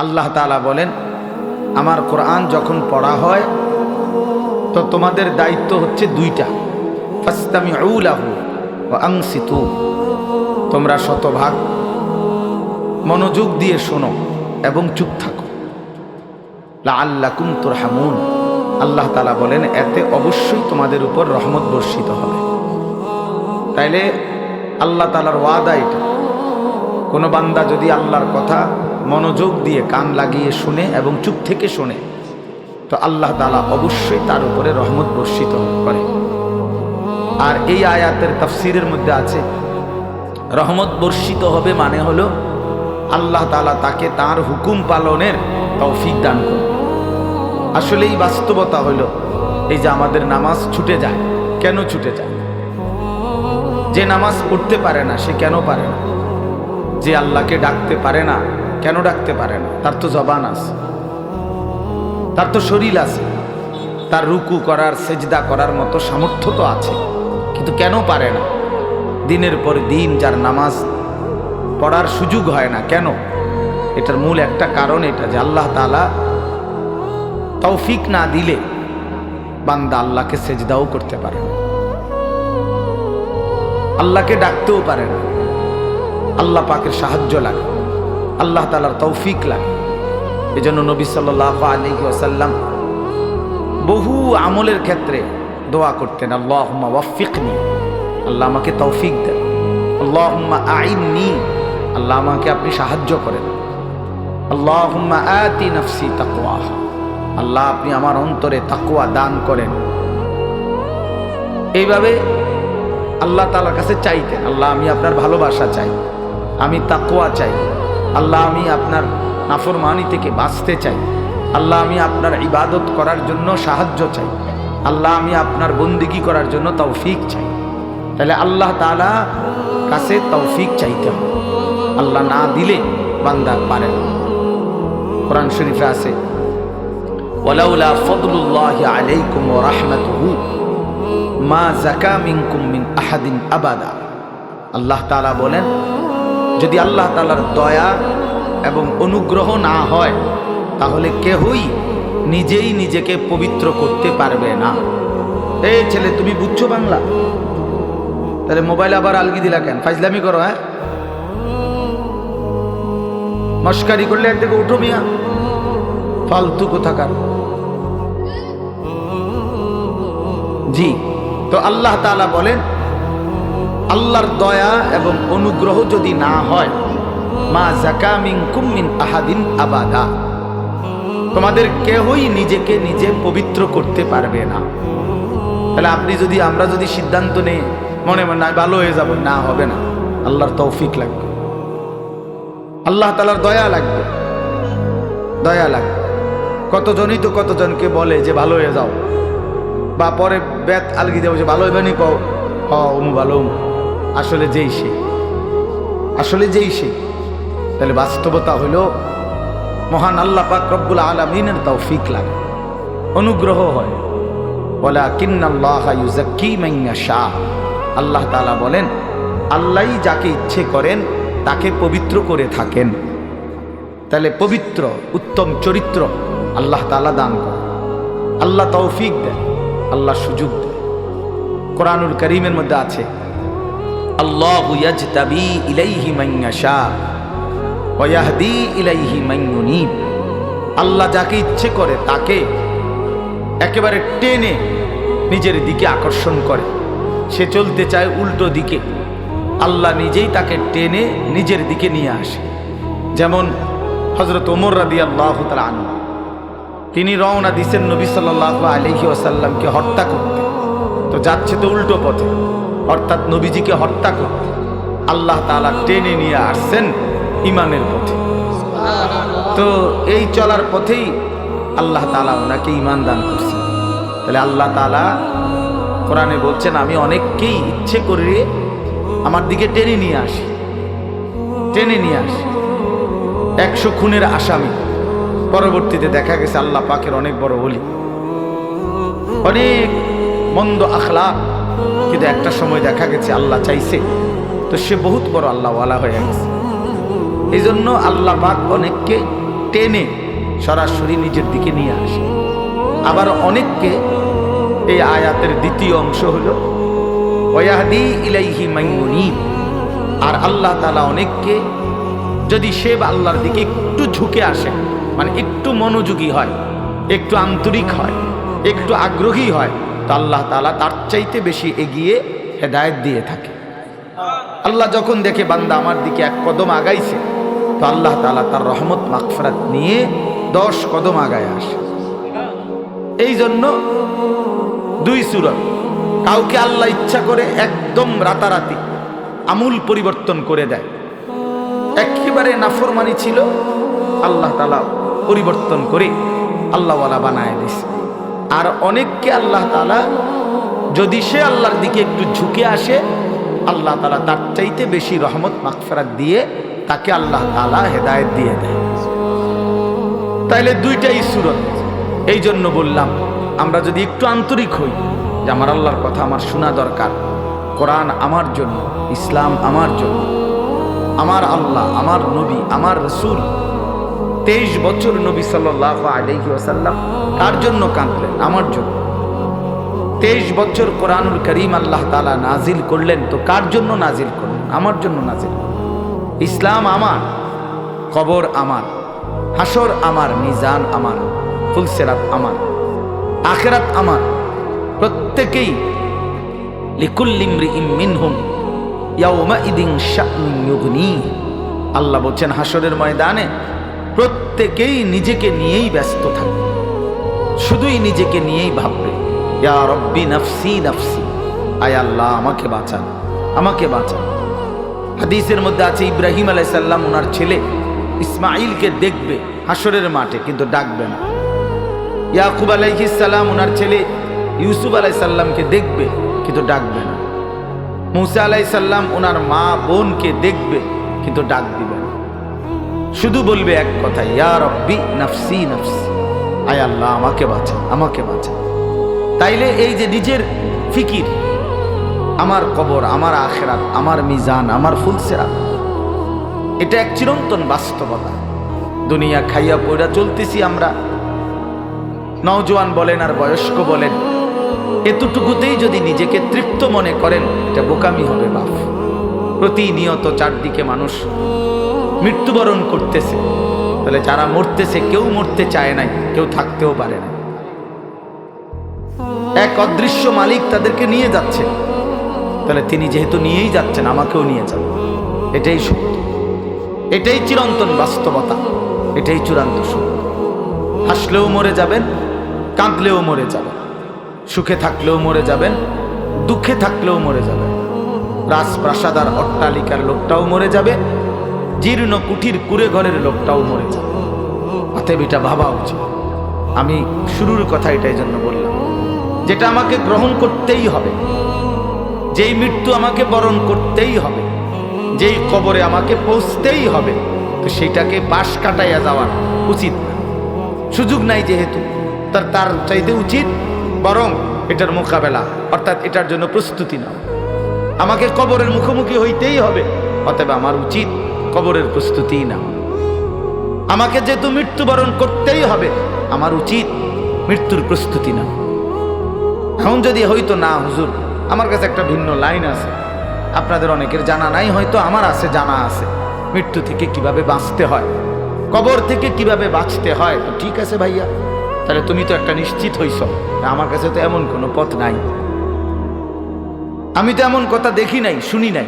আল্লাহ তাআলা বলেন, আমার কোরআন যখন পড়া হয় তো তোমাদের দায়িত্ব হচ্ছে দুইটা, ফাসতামিউ লাহু ওয়া আনসিতু, তোমরা শতভাগ মনোযোগ দিয়ে শোনো এবং চুপ থাকো। লাআল্লাকুম তুরহামুন, আল্লাহ তাআলা বলেন এতে অবশ্যই তোমাদের উপর রহমত বর্ষিত হবে। তাইলে আল্লাহ তাআলার ওয়াদা এটা, কোনো বান্দা যদি আল্লাহর কথা মনোযোগ দিয়ে কান লাগিয়ে শুনে এবং চুপ থেকে শোনে তো আল্লাহ তাআলা অবশ্যই তার উপরে রহমত বর্ষিত করে। আর এই আয়াতের তাফসীরের মধ্যে আছে রহমত বর্ষিত হবে মানে হলো আল্লাহ তাআলা তাকে তার হুকুম পালনের তৌফিক দান করবে। আসলে এই বাস্তবতা হলো এই যে আমাদের নামাজ ছুটে যায়, কেন ছুটে যায়? যে নামাজ পড়তে পারে না সে কেন পারে না? যে আল্লাহকে ডাকতে পারে না কেন ডাকতে পারে না? তার তো জবান আছে, তার তো শরীর আছে, তার রুকু করার সেজদা করার মতো সামর্থ্য তো আছে, কিন্তু কেন পারে না? দিনের পর দিন যার নামাজ পড়ার সুযোগ হয় না, কেন? এটার মূল একটা কারণ এটা যে আল্লাহ তাআলা তৌফিক না দিলে বান্দা আল্লাহকে সেজদাও করতে পারে না, আল্লাহকে ডাকতেও পারে না। আল্লাহ পাকের সাহায্য লাগে, আল্লাহ তাআলার তৌফিক লাগে। এজন্য নবী সাল্লাল্লাহু আলাইহি ওয়াসাল্লাম বহু আমলের ক্ষেত্রে দোয়া করতেন, আল্লাহুম্মা ওয়াফফিকনি, আল্লাহ আমাকে তৌফিক দেন। আল্লাহুম্মা আইননি, আল্লাহ আমাকে আপনি সাহায্য করেন। আল্লাহুম্মা আতি নাফসি তাকওয়াহা, আল্লাহ আপনি আমার অন্তরে তাকওয়া দান করেন। এইভাবে আল্লাহ তাআলার কাছে চাইতেন, আল্লাহ আমি আপনার ভালোবাসা চাই, আমি তাকওয়া চাই, আল্লাহ আমি আপনার নাফরমানি থেকে বাঁচতে চাই, আল্লাহ আমি আপনার ইবাদত করার জন্য সাহায্য চাই, আল্লাহ আমি আপনার বন্দেগী করার জন্য তৌফিক চাই। তাহলে আল্লাহ তাআলা কাছে তৌফিক চাইতে হবে, আল্লাহ না দিলে বান্দা পারে না। কোরআন শরীফে আছে, ওয়ালাউলা ফাদলুল্লাহি আলাইকুম ওয়া রাহমাতুহু মা যাকা মিনকুম মিন আহাদিন আবাদা। আল্লাহ তাআলা বলেন যদি আল্লাহ তাআলার দয়া এবং অনুগ্রহ না হয় তাহলে কেহই নিজেই নিজেকে পবিত্র করতে পারবে না। এই ছেলে তুমি বুঝছো বাংলা? তাহলে মোবাইল আবার আলগি দিলা কেন? ফাইজলামি করো? হ্যাঁ, মস্কারি করলে একদিকে উঠো মিয়া, ফালতু কোথাকার। জি, তো আল্লাহ তাআলা বলেন আল্লাহর দয়া এবং অনুগ্রহ যদি না হয়, মা যাকা মিনকুম মিন আহাদিন আবাদা, তোমাদের কেউই নিজেকে নিজে পবিত্র করতে পারবে না। তাহলে আপনি যদি আমরা যদি সিদ্ধান্ত নেই মনে মনে ভালো হয়ে যাব, না হবে না। আল্লাহর তৌফিক লাগবে, আল্লাহ তাআলার দয়া লাগবে, দয়া লাগবে। কতজনই তো কতজনকে বলে যে ভালো হয়ে যাও, বা পরে বেত আলগি দেবো যে ভালো হইবে নি, কও হ ভালো, আসলে যেই সে, আসলে যেই সে। তাহলে বাস্তবতা হইল মহান আল্লাহ পাক রব্বুল আলামিনের তৌফিক লাগে, অনুগ্রহ হয়। ওয়ালাকিন্নাল্লাহা ইউযাক্কি মান ইয়াশা, আল্লাহ তাআলা বলেন আল্লাহই যাকে ইচ্ছে করেন তাকে পবিত্র করে থাকেন। তাহলে পবিত্র উত্তম চরিত্র আল্লাহ তাআলা দান করেন, আল্লাহ তৌফিক দেন, আল্লাহ সুযোগ দেন। কোরআনুল কারীমের মধ্যে আছে আল্লাহু ইয়াজতাবি ইলাইহি মান ইয়াশা ওয়া ইয়াহদি ইলাইহি মান ইউনীব। আল্লাহ যাকে ইচ্ছে করে তাকে একেবারে টেনে নিজের দিকে আকর্ষণ করে। সে চলতে চায় উল্টো দিকে, আল্লাহ নিজেই তাকে টেনে নিজের দিকে নিয়ে আসে। যেমন হযরত ওমর রাদিয়াল্লাহু তাআলা আনহু, তিনি রওনা দিয়েছেন নবী সাল্লাল্লাহু আলাইহি ওয়াসাল্লামকে হত্যা করতে, তো যাচ্ছে তো উল্টো পথে, অর্থাৎ নবীজিকে হত্যা করতে। আল্লাহ তাআলা টেনে নিয়ে আসছেন ঈমানের পথে। তো এই চলার পথেই আল্লাহ তাআলা ওনাকে ঈমান দান করছেন। তাহলে আল্লাহ তাআলা কোরআনে বলছেন আমি অনেককেই ইচ্ছে করে আমার দিকে টেনে নিয়ে আসি, টেনে নিয়ে আসি। 100 খুনের আসামি, পরবর্তীতে দেখা গেছে আল্লাহ পাকের অনেক বড় ওলি, অনেক মন্দ আখলাক, কিন্তু একটা সময় দেখা গেছে আল্লাহ চাইছে তো সে বহুত বড় আল্লাহওয়ালা হয়ে গেছে। এই জন্য আল্লাহ পাক অনেককে টেনে সরাসরি নিজের দিকে নিয়ে আসে। আবার অনেককে এই আয়াতের দ্বিতীয় অংশ হলো ওয়াহদি ইলাইহি মান ইউনীব, আর আল্লাহ তাআলা অনেককে যদি সে আল্লাহর দিকে একটু ঝুঁকে আসে, মানে একটু মনোযোগী হয়, একটু আন্তরিক হয়, একটু আগ্রহী হয়, তো আল্লাহ তাআলা তার চাইতে বেশি এগিয়ে হেদায়েত দিয়ে থাকে। আল্লাহ যখন দেখে বান্দা আমার দিকে এক কদম আগাইছে, তো আল্লাহ তাআলা তার রহমত মাগফিরাত নিয়ে 10 কদম আগায় আসে। এই জন্য 2 সূরা, কাউকে আল্লাহ ইচ্ছা করে একদম রাতারাতি আমূল পরিবর্তন করে দেয়। একেবারে নাফরমানি ছিল, আল্লাহ তাআলা পরিবর্তন করে আল্লাহওয়ালা বানায় দিছে। আর অনেককে আল্লাহ তাআলা যদি সে আল্লাহর দিকে একটু ঝুঁকে আসে, আল্লাহ তাআলা তার চাইতে বেশি রহমত মাগফিরাত দিয়ে তাকে আল্লাহ তাআলা হেদায়েত দিয়ে দেয়। তাইলে 2টাই সূরা। এই জন্য বললাম, আমরা যদি একটু আন্তরিক হই যে আমার আল্লাহর কথা আমার শোনা দরকার, কোরআন আমার জন্য, ইসলাম আমার জন্য, আমার আল্লাহ, আমার নবী, আমার রাসূল 23 বছর নবী সাল্লাল্লাহু আলাইহি ওয়াসাল্লাম কার জন্য কাঁদলেন? আমার জন্য। 23 বছর কোরআনুল কারীম আল্লাহ তাআলা নাজিল করলেন, তো কার জন্য নাজিল করলেন? আমার জন্য নাজিল। ইসলাম আমার, কবর আমার, হাসর আমার, মিজান আমার, ফুলসিরাত আমার, আখিরাত আমার। প্রত্যেকেই লিকুল্লি ইমরিইম মিনহুম ইয়াউমাইদিন শা'নুন ইউগনিহি। আল্লাহ বলছেন হাসরের ময়দানে প্রত্যেকেই নিজেকে নিয়েই ব্যস্ত থাকবে, শুধুই নিজেকে নিয়েই ভাববে, ইয়া রব্বি নাফসি নাফসি, আয় আল্লাহ আমাকে বাঁচান, আমাকে বাঁচান। হাদিসের মধ্যে আছে ইব্রাহিম আলাইহিস সালাম ওনার ছেলে ইসমাঈলকে দেখবে হাসরের মাঠে, কিন্তু ডাকবে না। ইয়াকুব আলাইহিস সালাম ওনার ছেলে ইউসুফ আলাইহিস সালামকে দেখবে, কিন্তু ডাকবে না। মুসা আলাইহিস সালাম ওনার মা বোনকে দেখবে, কিন্তু ডাক দিবে না। শুধু বলবে এক কথা, ইয়া রব্বি নাফসি নাফসি, আয় আল্লাহ আমাকে বাঁচান, আমাকে বাঁচান। তাইলে এই যে নিজের ফিকির, আমার কবর, আমার আখিরাত, আমার মিজান, আমার ফুলসিরাত, এটা এক চিরন্তন বাস্তবতা। দুনিয়া খাইয়া পয়রা চলতেছি আমরা, নওজোয়ান বলেন আর বয়স্ক বলেন, এতটুকুতেই যদি নিজেকে তৃপ্ত মনে করেন, এটা বোকামি হবে বাপ। প্রতিনিয়ত চারদিকে মানুষ মৃত্যুবরণ করতেছে, তাহলে যারা মরতেছে কেউ মরতে চায় নাই, কেউ থাকতেও পারে না। এক অদৃশ্য মালিক তাদেরকে নিয়ে যাচ্ছে, তাহলে তিনি যেহেতু নিয়েই যাচ্ছেন, আমাকেও নিয়ে যান। এটাই সত্য, এটাই চিরন্তন বাস্তবতা, এটাই চূড়ান্ত সত্য। হাসলেও মরে যাবেন, কাঁদলেও মরে যাবেন, সুখে থাকলেও মরে যাবেন, দুঃখে থাকলেও মরে যাবেন। রাজপ্রাসাদ আর অট্টালিকার লোকটাও মরে যাবে, জীর্ণ কুঠির কুড়ে ঘরের লোকটাও মরে যাবে। অতএব এটা ভাবা উচিত। আমি শুরুর কথা এটাই জন্য বললাম, যেটা আমাকে গ্রহণ করতেই হবে, যেই মৃত্যু আমাকে বরণ করতেই হবে, যেই কবরে আমাকে পৌঁছতেই হবে, তো সেইটাকে পাশ কাটাইয়া যাওয়ার উচিত না। সুযোগ নাই যেহেতু, তার চাইতে উচিত বরং এটার মোকাবেলা, অর্থাৎ এটার জন্য প্রস্তুতি নাও। আমাকে কবরের মুখোমুখি হইতেই হবে, অতএব আমার উচিত কবরের প্রস্তুতি নাও। আমাকে যেহেতু মৃত্যুবরণ করতেই হবে, আমার উচিত মৃত্যুর প্রস্তুতি নাও। এখন যদি হয়তো না হুজুর, আমার কাছে একটা ভিন্ন লাইন আছে, আপনাদের অনেকের জানা নাই, হয়তো আমার আছে, জানা আছে, মৃত্যু থেকে কিভাবে বাঁচতে হয়, কবর থেকে কিভাবে বাঁচতে হয়। তো ঠিক আছে ভাইয়া, তাহলে তুমি তো একটা নিশ্চিত হইছ। আমার কাছে তো এমন কোনো পথ নাই, আমি তো এমন কথা দেখি নাই, শুনি নাই।